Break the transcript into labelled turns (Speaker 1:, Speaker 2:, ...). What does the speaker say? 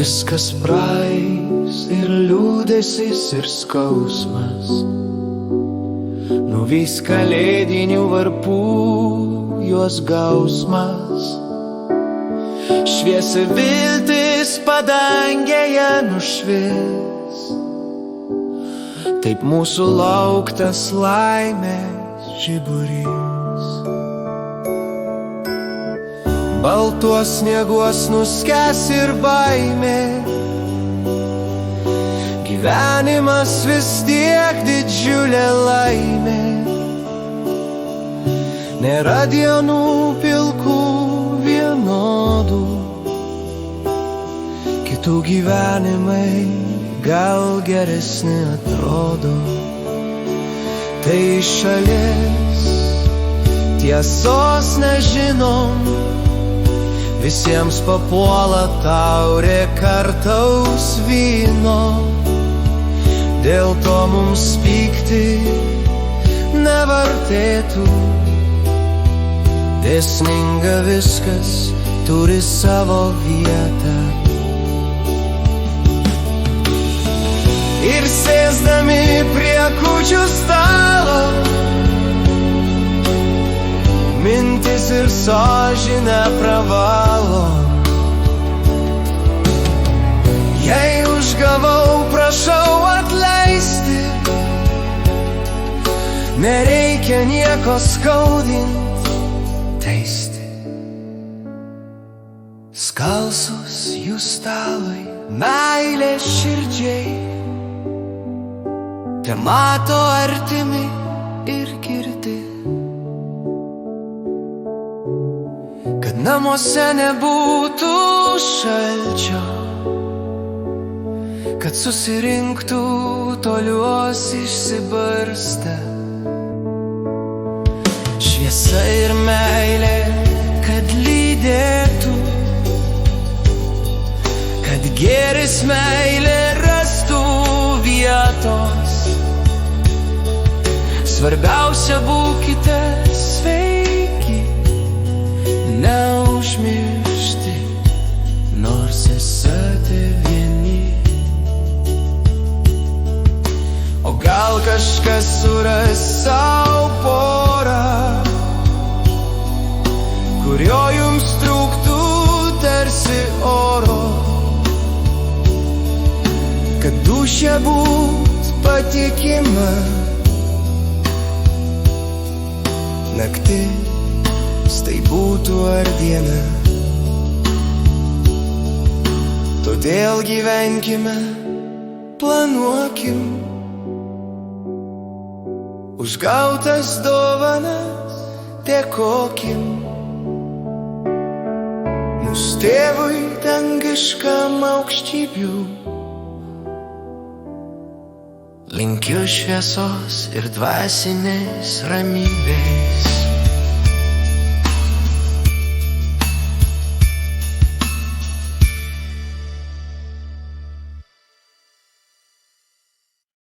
Speaker 1: Viskas praeis ir liūdesis ir skausmas, nuvys kalėdinių varpų juos gausmas. Šviesi viltis padangėje nušvis, taip mūsų lauktas laimės žiburys. Baltuos snieguos nuskęs ir baimė, gyvenimas vis tiek didžiulė laimė. Nėra dienų pilkų vienodų, kitų gyvenimai gal geresni atrodo. Tai iš šalies tiesos nežinom, visiems papuola taurė kartaus vyno. Dėl to mums pykti nevertėtų, dėsninga viskas turi savo vietą. Ir sėsdami prie kūčių stalo, mintis ir sąžinė pravalo. Jei užgavau, prašau atleisti, nereikia nieko skaudint, teisti. Skalsus jų stalai, meilė širdžiai, te mato artimi ir girdi, kad namuose nebūtų šalčio, kad susirinktų toliuos išsibarstę. Šviesa ir meilė, kad lydėtų, kad gėris meilė rastų vietos. Svarbiausia, būkite sveiki, neužmiršti, nors esate vieni. O gal kažkas suras sau porą, kurio jums trūktų tarsi oro, kad dūšia būt patikima. Naktis tai būtų ar diena, todėl gyvenkime, planuokim, už gautas dovanas dėkokim. Mūsų tėvui dangiškam aukštybių linkiu šviesos ir dvasinės ramybės.